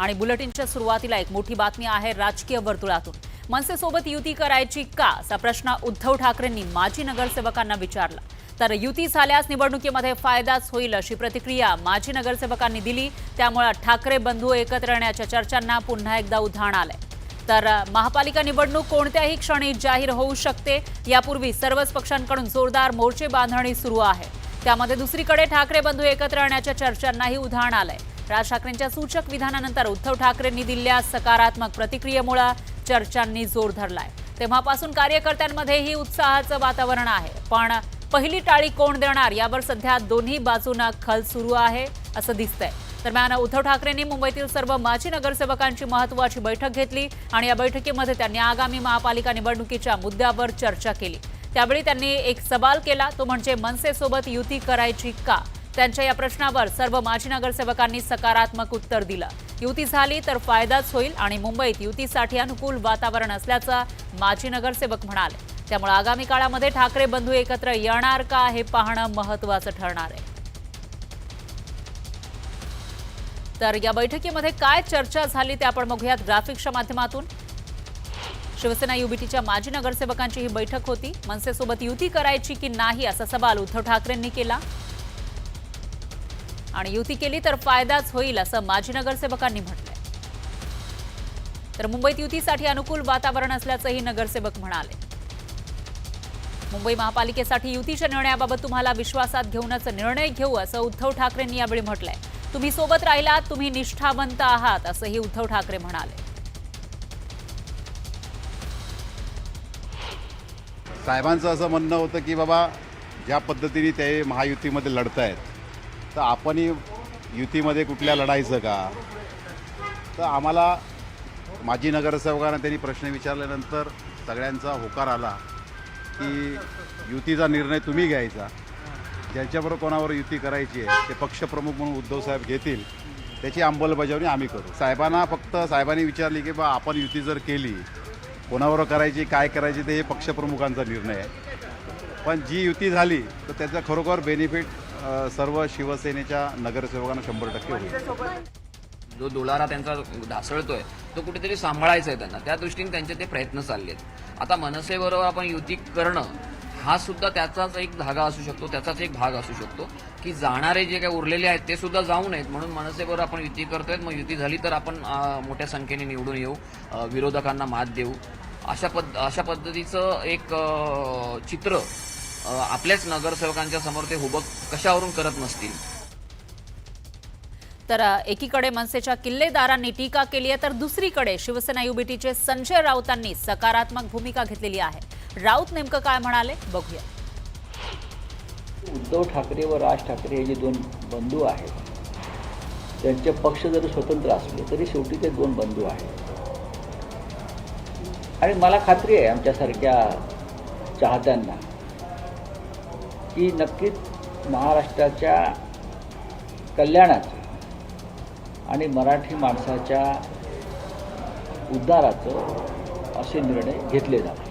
आणि बुलेटिनच्या सुरुवातीला एक मोठी बातमी आहे राजकीय वर्तुळातून। मनसेसोबत युती करायची का असा प्रश्न उद्धव ठाकरेंनी माजी नगरसेवकांना विचारला। तर युती झाल्यास निवडणुकीमध्ये फायदाच होईल अशी प्रतिक्रिया माजी नगरसेवकांनी दिली। त्यामुळे ठाकरे बंधू एकत्र येण्याच्या चर्चांना पुन्हा एकदा उधाण आलंय। तर महापालिका निवडणूक कोणत्याही क्षणी जाहीर होऊ शकते। यापूर्वी सर्वच पक्षांकडून जोरदार मोर्चे बांधणी सुरू आहे। त्यामध्ये दुसरीकडे ठाकरे बंधू एकत्र येण्याच्या चर्चांनाही उधाण आलंय। राज ठाकरेंच्या सूचक विधानानंतर उद्धव ठाकरेंनी दिलेल्या सकारात्मक प्रतिक्रियेमुळे चर्चांनी जोर धरलाय। तेव्हापासून कार्यकर्त्यांमध्येही उत्साहाचं वातावरण आहे। पण पहिली टाळी कोण देणार यावर सध्या दोन्ही बाजूंना खल सुरू आहे असं दिसतंय। दरम्यान उद्धव ठाकरेंनी मुंबईतील सर्व माजी नगरसेवकांची महत्त्वाची बैठक घेतली आणि या बैठकीमध्ये त्यांनी आगामी महापालिका निवडणुकीच्या मुद्द्यावर चर्चा केली। त्यावेळी त्यांनी एक सवाल केला, तो म्हणजे मनसेसोबत युती करायची का। त्यांच्या या प्रश्नावर सर्व माजी नगरसेवकांनी सकारात्मक उत्तर दिलं। युती झाली तर फायदाच होईल आणि मुंबईत युतीसाठी अनुकूल वातावरण असल्याचं माजी नगरसेवक म्हणाले। त्यामुळे आगामी काळामध्ये ठाकरे बंधू एकत्र येणार का हे पाहणं महत्त्वाचं ठरणार आहे। तर या बैठकीमध्ये काय चर्चा झाली ते आपण बघूयात ग्राफिक्सच्या माध्यमातून। शिवसेना युबीटीच्या माजी नगरसेवकांची ही बैठक होती। मनसेसोबत युती करायची की नाही असा सवाल उद्धव ठाकरेंनी केला आणि युती केली तर फायदाच होईल असं माजी नगरसेवकांनी म्हटलंय। तर मुंबईत युतीसाठी अनुकूल वातावरण असल्याचंही नगरसेवक म्हणाले। मुंबई महापालिकेसाठी युतीच्या निर्णयाबाबत तुम्हाला विश्वासात घेऊनच निर्णय घेऊ असं उद्धव ठाकरेंनी यावेळी म्हटलंय। तुम्ही सोबत राहिलात, तुम्ही निष्ठावंत आहात असंही उद्धव ठाकरे म्हणाले। साहेबांचं असं म्हणणं होतं की बाबा ज्या पद्धतीने ते महायुतीमध्ये लढतायत तर आपणही युतीमध्ये कुठल्या लढायचं का। तर आम्हाला माजी नगरसेवकांना त्यांनी प्रश्न विचारल्यानंतर सगळ्यांचा होकार आला की युतीचा निर्णय तुम्ही घ्यायचा, ज्यांच्याबरोबर कोणावर युती करायची आहे ते पक्षप्रमुख म्हणून उद्धव साहेब घेतील, त्याची अंमलबजावणी आम्ही करू। साहेबांनी विचारली की बा आपण युती जर केली कोणावर करायची काय करायची ते हे पक्षप्रमुखांचा निर्णय आहे। पण जी युती झाली तर त्याचा खरोखर बेनिफिट सर्व शिवसेनेच्या नगरसेवकांना 100% होईल। जो डोलारा त्यांचा ढासळतोय तो कुठेतरी सांभाळायचा आहे त्यांना, त्या दृष्टीने त्यांचे ते प्रयत्न चालले आहेत। आता मनसेबरोबर आपण युती करणं हा सुद्धा त्याचाच एक धागा असू शकतो, त्याचाच एक भाग असू शकतो की जाणारे जे काही उरलेले आहेत ते सुद्धा जाऊ नयेत म्हणून मनसेबरोबर आपण युती करतोय। मग युती झाली तर आपण मोठ्या संख्येने निवडून येऊ, विरोधकांना मात देऊ, अशा पद्धतीचं एक चित्र आपल्याच नगरसेवकांच्या समोर ते उभं कशावरून करत नसतील। तर एकीकडे मनसेच्या किल्लेदारांनी टीका केली आहे तर दुसरीकडे शिवसेना युबीटीचे संजय राऊतांनी सकारात्मक भूमिका घेतलेली आहे। राऊत नेमकं काय म्हणाले बघूया। उद्धव ठाकरे व राज ठाकरे हे जे दोन बंधू आहेत त्यांचे पक्ष जरी स्वतंत्र असले तरी शेवटी ते दोन बंधू आहेत आणि मला खात्री आहे आमच्यासारख्या चाहत्यांना की नक्कीच महाराष्ट्राच्या कल्याणाचं आणि मराठी माणसाच्या उद्धाराचं असे निर्णय घेतले जातात।